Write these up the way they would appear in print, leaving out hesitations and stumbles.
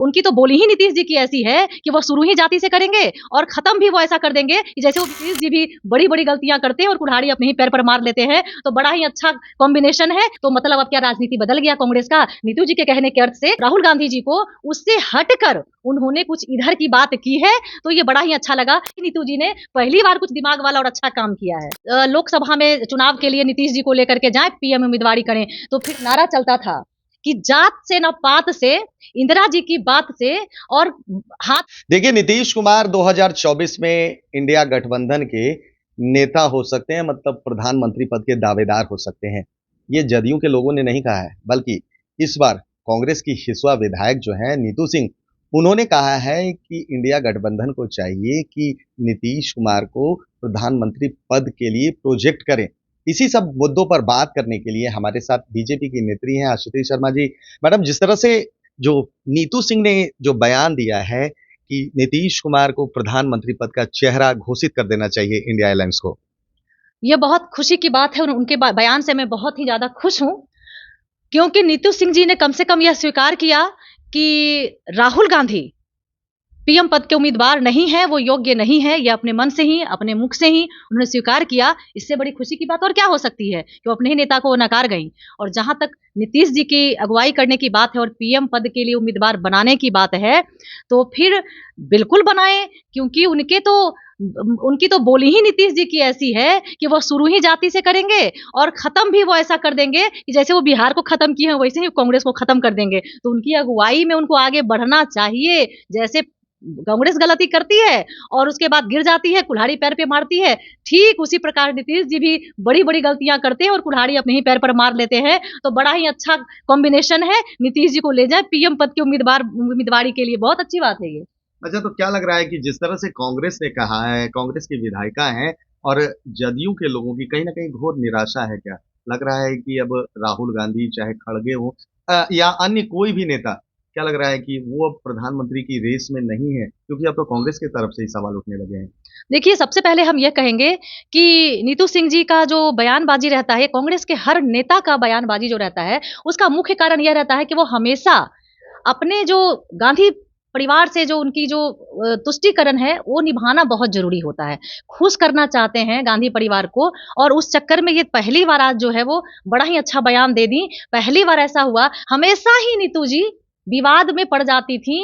उनकी तो बोली ही नीतीश जी की ऐसी है कि वो शुरू ही जाति से करेंगे और खत्म भी वो ऐसा कर देंगे कि जैसे वो नीतीश जी भी बड़ी बड़ी गलतियां करते हैं और कुल्हाड़ी अपने ही पैर पर मार लेते हैं। तो बड़ा ही अच्छा कॉम्बिनेशन है। तो मतलब अब क्या राजनीति बदल गया कांग्रेस का। नीतू जी के कहने के अर्थ से राहुल गांधी जी को उससे हटकर उन्होंने कुछ इधर की बात की है। तो ये बड़ा ही अच्छा लगा कि नीतू जी ने पहली बार कुछ दिमाग वाला और अच्छा काम किया है। लोकसभा में चुनाव के लिए नीतीश जी को लेकर के जाए, पीएम उम्मीदवारी करें, तो फिर नारा चलता था कि जात से न पात से, इंदिरा जी की बात से, और हाथ। देखिए, नीतीश कुमार 2024 में इंडिया गठबंधन के नेता हो सकते हैं, मतलब प्रधानमंत्री पद के दावेदार हो सकते हैं। ये जदयू के लोगों ने नहीं कहा है, बल्कि इस बार कांग्रेस की हिस्सा विधायक जो है नीतू सिंह, उन्होंने कहा है कि इंडिया गठबंधन को चाहिए कि नीतीश कुमार को प्रधानमंत्री पद के लिए प्रोजेक्ट करें। इसी सब मुद्दों पर बात करने के लिए हमारे साथ बीजेपी की नेत्री हैं आशुतोष शर्मा जी। मैडम, जिस तरह से जो नीतू सिंह ने जो बयान दिया है कि नीतीश कुमार को प्रधानमंत्री पद का चेहरा घोषित कर देना चाहिए इंडिया अलायंस को। ये बहुत खुशी की बात है और उनके बयान से मैं बहुत ही ज्यादा खुश हूं, क्योंकि नीतू सिंह जी ने कम से कम यह स्वीकार किया कि राहुल गांधी पीएम पद के उम्मीदवार नहीं है, वो योग्य नहीं है। ये अपने मन से ही, अपने मुख से ही उन्होंने स्वीकार किया। इससे बड़ी खुशी की बात और क्या हो सकती है कि वो अपने ही नेता को नकार गई। और जहां तक नीतीश जी की अगुवाई करने की बात है और पीएम पद के लिए उम्मीदवार बनाने की बात है, तो फिर बिल्कुल बनाए, क्योंकि उनकी तो बोली ही नीतीश जी की ऐसी है कि वो शुरू ही जाति से करेंगे और खत्म भी वो ऐसा कर देंगे कि जैसे वो बिहार को खत्म किए हैं वैसे ही कांग्रेस को खत्म कर देंगे। तो उनकी अगुवाई में उनको आगे बढ़ना चाहिए। जैसे कांग्रेस गलती करती है और उसके बाद गिर जाती है, कुल्हाड़ी पैर पे मारती है, ठीक उसी प्रकार नीतीश जी भी बड़ी बड़ी गलतियां करते हैं और कुल्हाड़ी अपने ही पैर पर मार लेते हैं। तो बड़ा ही अच्छा कॉम्बिनेशन है। नीतीश जी को ले जाए पीएम पद के उम्मीदवारी के लिए, बहुत अच्छी बात है ये। अच्छा, तो क्या लग रहा है कि जिस तरह से कांग्रेस ने कहा है, कांग्रेस की विधायिका हैं और जदयू के लोगों की कहीं ना कहीं घोर निराशा है, क्या लग रहा है कि अब राहुल गांधी चाहे खड़गे हो या अन्य कोई भी नेता, क्या लग रहा है कि वो अब प्रधानमंत्री की रेस में नहीं है, क्योंकि अब तो कांग्रेस की तरफ से ही सवाल उठने लगे हैं। देखिए, सबसे पहले हम यह कहेंगे कि नीतू सिंह जी का जो बयानबाजी रहता है, कांग्रेस के हर नेता का बयानबाजी जो रहता है, उसका मुख्य कारण यह रहता है कि वो हमेशा अपने जो गांधी परिवार से जो उनकी जो तुष्टिकरण है वो निभाना बहुत जरूरी होता है। खुश करना चाहते हैं गांधी परिवार को, और उस चक्कर में ये पहली बार आज जो है वो बड़ा ही अच्छा बयान दे दी। पहली बार ऐसा हुआ, हमेशा ही नीतू जी विवाद में पड़ जाती थी।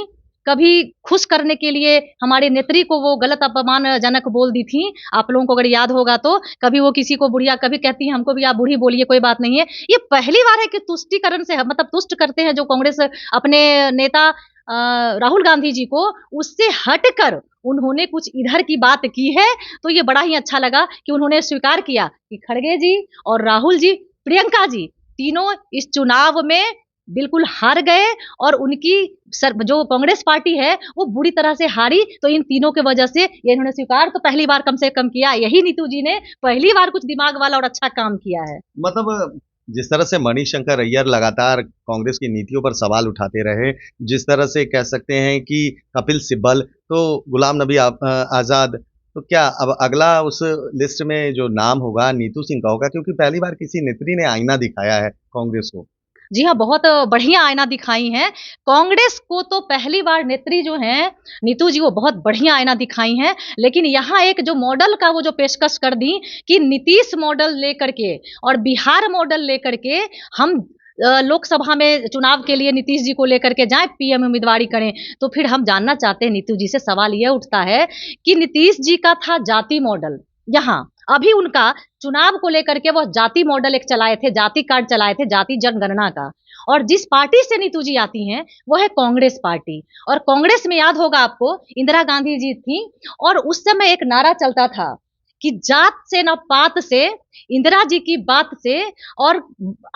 कभी खुश करने के लिए हमारे नेत्री को वो गलत अपमानजनक बोल दी थी, आप लोगों को अगर याद होगा तो। कभी वो किसी को बुढ़िया, कभी कहती हैं हमको भी आप बूढ़ी बोलिए, कोई बात नहीं है। ये पहली बार है कि तुष्टिकरण से, मतलब तुष्ट करते हैं जो कांग्रेस अपने नेता राहुल गांधी जी को, उससे हटकर उन्होंने कुछ इधर की बात की है। तो ये बड़ा ही अच्छा लगा कि उन्होंने स्वीकार किया कि खड़गे जी और राहुल जी, प्रियंका जी, तीनों इस चुनाव में बिल्कुल हार गए और उनकी जो कांग्रेस पार्टी है वो बुरी तरह से हारी। तो इन तीनों के वजह से ये इन्होंने स्वीकार तो पहली बार कम से कम किया। यही नीतू जी ने पहली बार कुछ दिमाग वाला और अच्छा काम किया है। मतलब जिस तरह से मणिशंकर अय्यर लगातार कांग्रेस की नीतियों पर सवाल उठाते रहे, जिस तरह से कह सकते हैं कि कपिल सिब्बल, तो गुलाम नबी आजाद, तो क्या अब अगला उस लिस्ट में जो नाम होगा नीतू सिंह का होगा, क्योंकि पहली बार किसी नेत्री ने आईना दिखाया है कांग्रेस को। जी हाँ, बहुत बढ़िया आईना दिखाई हैं। कांग्रेस को तो पहली बार नेत्री जो हैं नीतू जी, वो बहुत बढ़िया आईना दिखाई हैं। लेकिन यहाँ एक जो मॉडल का वो जो पेशकश कर दी कि नीतीश मॉडल लेकर के और बिहार मॉडल लेकर के हम लोकसभा में चुनाव के लिए नीतीश जी को लेकर के जाएं, पीएम उम्मीदवारी करें। तो फिर हम जानना चाहते हैं नीतू जी से, सवाल यह उठता है कि नीतीश जी का था जाति मॉडल, यहाँ अभी उनका चुनाव को लेकर के वह जाति मॉडल एक चलाए थे, जाति कार्ड चलाए थे, जाति जनगणना का। और जिस पार्टी से नीतू जी आती हैं वो है कांग्रेस पार्टी। और कांग्रेस में याद होगा आपको, इंदिरा गांधी जी थी और उस समय एक नारा चलता था कि जात से न पात से, इंदिरा जी की बात से, और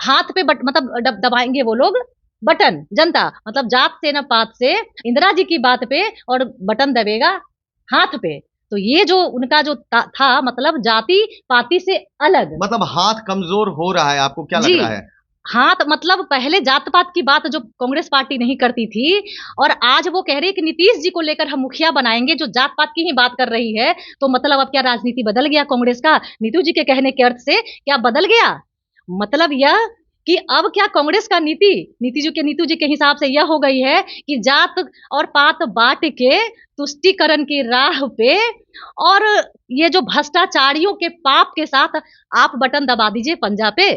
हाथ पे मतलब दबाएंगे वो लोग बटन, जनता, मतलब जात से न पात से, इंदिरा जी की बात पे, और बटन दबेगा हाथ पे। तो ये जो उनका जो था, मतलब जाति पाति से अलग, मतलब हाथ कमजोर हो रहा है, आपको क्या लग रहा है? हाथ मतलब पहले जात पात की बात जो कांग्रेस पार्टी नहीं करती थी, और आज वो कह रही कि नीतीश जी को लेकर हम मुखिया बनाएंगे, जो जात पात की ही बात कर रही है। तो मतलब अब क्या राजनीति बदल गया कांग्रेस का? नीतू जी के कहने के अर्थ से क्या बदल गया? मतलब यह कि अब क्या कांग्रेस का नीतू जी के हिसाब से यह हो गई है कि जात और पात बांट के तुष्टीकरण की राह पे और ये जो भ्रष्टाचारियों के पाप के साथ आप बटन दबा दीजिए पंजा पे,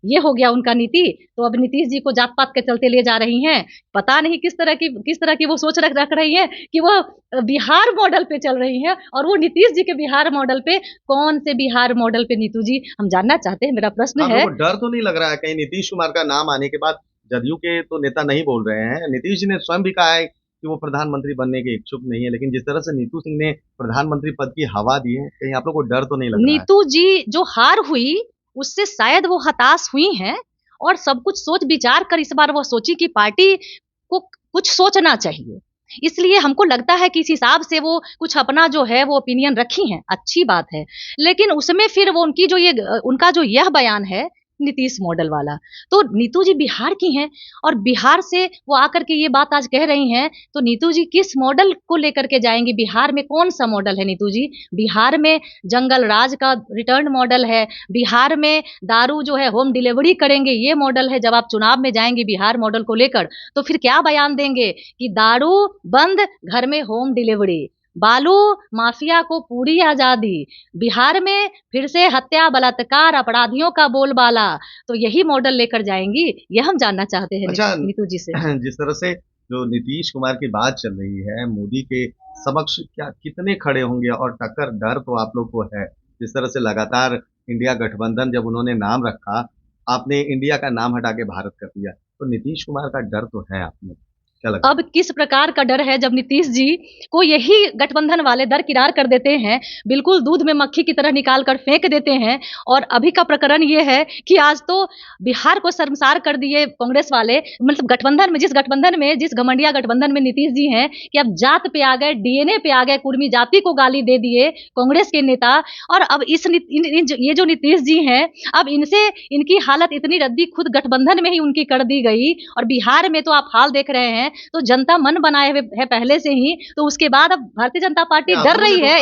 ये हो गया उनका नीति। तो अब नीतीश जी को जात पात के चलते ले जा रही हैं। पता नहीं किस तरह की वो सोच रख रही है कि वो बिहार मॉडल पे चल रही है, और वो नीतीश जी के बिहार मॉडल पे, कौन से बिहार मॉडल पे नीतू जी, हम जानना चाहते हैं। मेरा प्रश्न है, डर तो नहीं लग रहा है कहीं नीतीश कुमार का नाम आने के बाद जदयू के तो नेता नहीं बोल रहे हैं, नीतीश जी ने स्वयं भी कहा है कि वो प्रधानमंत्री बनने के इच्छुक नहीं है, लेकिन जिस तरह से नीतू सिंह ने प्रधानमंत्री पद की हवा दी है, कहीं आप लोग को डर तो नहीं लग रहा है? नीतू जी जो हार हुई उससे शायद वो हताश हुई हैं, और सब कुछ सोच विचार कर इस बार वो सोची कि पार्टी को कुछ सोचना चाहिए। इसलिए हमको लगता है कि इस हिसाब से वो कुछ अपना जो है वो ओपिनियन रखी हैं, अच्छी बात है। लेकिन उसमें फिर वो उनका जो यह बयान है नीतीश मॉडल वाला, तो नीतू जी बिहार की हैं, और बिहार से वो आकर के ये बात आज कह रही हैं, तो नीतू जी किस मॉडल को लेकर के जाएंगी? बिहार में कौन सा मॉडल है नीतू जी? बिहार में जंगल राज का रिटर्न मॉडल है, बिहार में दारू जो है होम डिलीवरी करेंगे, ये मॉडल है। जब आप चुनाव में जाएंगे बिहार मॉडल को लेकर, तो फिर क्या बयान देंगे कि दारू बंद, घर में होम डिलीवरी, बालू माफिया को पूरी आजादी, बिहार में फिर से हत्या बलात्कार अपराधियों का बोलबाला, तो यही मॉडल लेकर जाएंगी? यह हम जानना चाहते हैं अच्छा, नीतू जी से। जिस तरह से जो नीतीश कुमार की बात चल रही है, मोदी के समक्ष क्या कितने खड़े होंगे? और टक्कर डर तो आप लोग को है, जिस तरह से लगातार इंडिया गठबंधन जब उन्होंने नाम रखा, आपने इंडिया का नाम हटा के भारत कर दिया, तो नीतीश कुमार का डर तो है आप में, क्या लगता है? अब किस प्रकार का डर है जब नीतीश जी को यही गठबंधन वाले दरकिनार कर देते हैं, बिल्कुल दूध में मक्खी की तरह निकाल कर फेंक देते हैं। और अभी का प्रकरण ये है कि आज तो बिहार को शर्मसार कर दिए कांग्रेस वाले, मतलब गठबंधन में, जिस घमंडिया गठबंधन में नीतीश जी हैं, कि अब जात पे आ गए, डीएनए पे आ गए, कुर्मी जाति को गाली दे दिए कांग्रेस के नेता। और अब ये जो नीतीश जी हैं, अब इनकी हालत इतनी रद्दी खुद गठबंधन में ही उनकी कर दी गई, और बिहार में तो आप हाल देख रहे हैं, तो जनता मन बनाए हुए है पहले से ही। तो उसके बाद अब भारतीय जनता पार्टी डर रही है।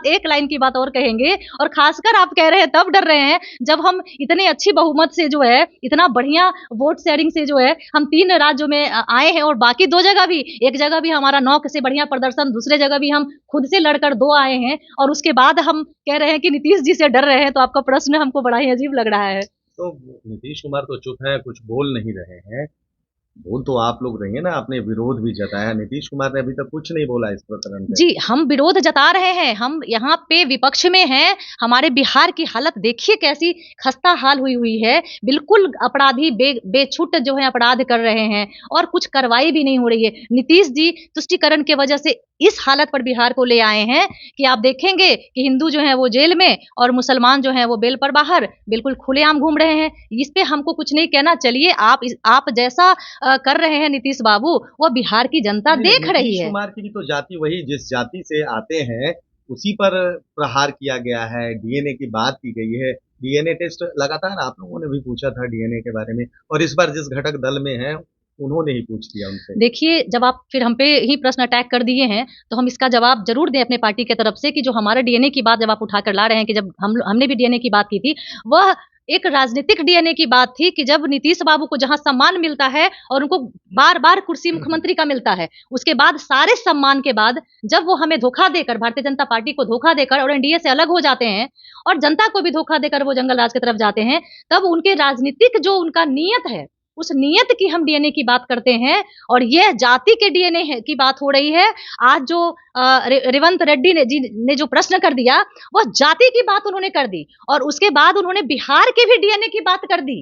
एक लाइन की बात और कहेंगे, और खासकर आप कह रहे हैं तब डर रहे हैं जब हम इतने अच्छी बहुमत से जो है, इतना बढ़िया वोट शेयरिंग से जो है, हम 3 राज्यों में आए हैं, और बाकी 2 जगह भी, एक जगह भी हमारा 9 से बढ़िया प्रदर्शन, दूसरे जगह भी हम खुद से लड़कर 2 आए हैं, और उसके बाद हम कह रहे हैं कि नीतीश जी से डर रहे हैं। तो आपका प्रश्न हमको बड़ा ही अजीब लग रहा है। तो नीतीश कुमार तो चुप है, कुछ बोल नहीं रहे हैं, बोल तो आप लोग रही है ना, आपने विरोध भी जताया, नीतीश कुमार ने अभी तक कुछ नहीं बोला इस प्रकरण में। जी, हम विरोध जता रहे हैं, हम यहाँ पे विपक्ष में हैं। हमारे बिहार की हालत देखिए कैसी खस्ता हाल हुई है। बिल्कुल अपराधी बेछूट जो है अपराध कर रहे हैं, और कुछ कार्रवाई भी नहीं हो रही है। नीतीश जी तुष्टीकरण के वजह से इस हालत पर बिहार को ले आए हैं कि आप देखेंगे कि हिंदू जो है वो जेल में, और मुसलमान जो है वो बेल पर बाहर बिल्कुल खुलेआम घूम रहे हैं। इस पे हमको कुछ नहीं कहना। चलिए, आप जैसा कर रहे हैं नीतीश बाबू, वो बिहार की जनता देख रही है। नीतीश कुमार की भी तो जाति वही, जिस जाति से आते हैं उसी पर प्रहार किया गया है, डीएनए की बात की गई है, डीएनए टेस्ट लगातार आप लोगों ने भी पूछा था डीएनए के बारे में, और इस बार जिस घटक दल में है उन्होंने ही पूछ दिया उनसे। देखिए, जब आप फिर हम पे ही प्रश्न अटैक कर दिए हैं, तो हम इसका जवाब जरूर दें अपने पार्टी की तरफ से, कि जो हमारा डीएनए की बात जब आप उठाकर ला रहे हैं, कि जब हमने भी डीएनए की बात की थी, वह एक राजनीतिक डीएनए की बात थी, कि जब नीतीश बाबू को जहां सम्मान मिलता है, और उनको बार बार कुर्सी मुख्यमंत्री का मिलता है, उसके बाद सारे सम्मान के बाद जब वो हमें धोखा देकर, भारतीय जनता पार्टी को धोखा देकर और एनडीए से अलग हो जाते हैं, और जनता को भी धोखा देकर वो जंगल राज की तरफ जाते हैं, तब उनके राजनीतिक जो उनका नियत है, उस नियत की हम डीएनए की बात करते हैं। और यह जाति के डीएनए की बात हो रही है। आज जो रेवंत रेड्डी ने जो प्रश्न कर दिया, वह जाति की बात उन्होंने कर दी, और उसके बाद उन्होंने बिहार के भी डीएनए की बात कर दी।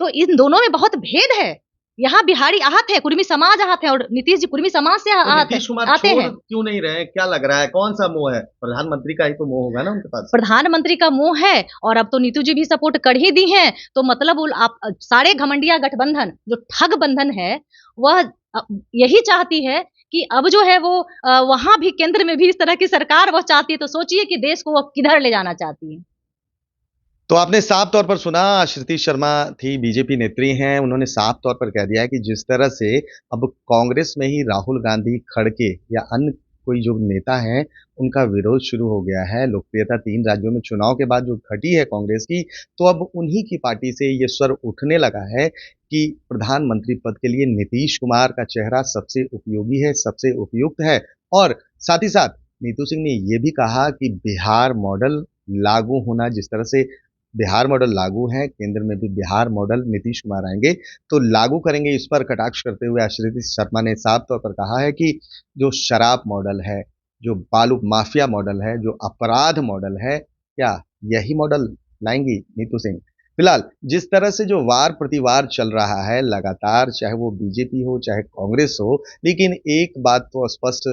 तो इन दोनों में बहुत भेद है। यहाँ बिहारी आहत है, कुर्मी समाज आहत है, और नीतीश जी कुर्मी समाज से आते हैं। क्यों नहीं रहे, क्या लग रहा है, कौन सा मोह है? प्रधानमंत्री का ही तो मोह होगा ना उनके पास। प्रधानमंत्री का मोह है, और अब तो नीतू जी भी सपोर्ट कर ही दी हैं। तो मतलब आप सारे घमंडिया गठबंधन जो ठग बंधन है, वह यही चाहती है कि अब जो है वो वहां भी केंद्र में भी इस तरह की सरकार वह चाहती है। तो सोचिए कि देश को वह किधर ले जाना चाहती है। तो आपने साफ तौर पर सुना, आश्रिति शर्मा थी, बीजेपी नेत्री हैं, उन्होंने साफ तौर पर कह दिया है कि जिस तरह से अब कांग्रेस में ही राहुल गांधी खड़के या अन्य कोई जो नेता हैं उनका विरोध शुरू हो गया है। लोकप्रियता 3 राज्यों में चुनाव के बाद जो घटी है कांग्रेस की, तो अब उन्हीं की पार्टी से ये स्वर उठने लगा है कि प्रधानमंत्री पद के लिए नीतीश कुमार का चेहरा सबसे उपयोगी है, सबसे उपयुक्त है। और साथ ही साथ नीतू सिंह ने ये भी कहा कि बिहार मॉडल लागू होना, जिस तरह से बिहार मॉडल लागू है, केंद्र में भी बिहार मॉडल नीतीश कुमार आएंगे तो लागू करेंगे। इस पर कटाक्ष करते हुए आश्रित शर्मा ने साफ तौर पर कहा है कि जो शराब मॉडल है, जो बालू माफिया मॉडल है, जो अपराध मॉडल है, क्या यही मॉडल लाएंगी नीतू सिंह? फिलहाल जिस तरह से जो वार प्रतिवार चल रहा है लगातार, चाहे वो बीजेपी हो चाहे कांग्रेस हो, लेकिन एक बात तो स्पष्ट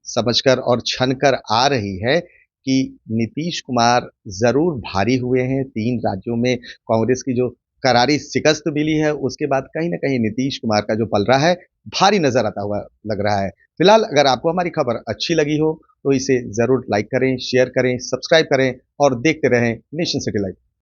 समझकर और छनकर आ रही है कि नीतीश कुमार जरूर भारी हुए हैं। 3 राज्यों में कांग्रेस की जो करारी शिकस्त मिली है, उसके बाद कहीं ना कहीं नीतीश कुमार का जो पलड़ा है भारी नजर आता हुआ लग रहा है। फिलहाल अगर आपको हमारी खबर अच्छी लगी हो तो इसे जरूर लाइक करें, शेयर करें, सब्सक्राइब करें और देखते रहें नेशन सिटी लाइव।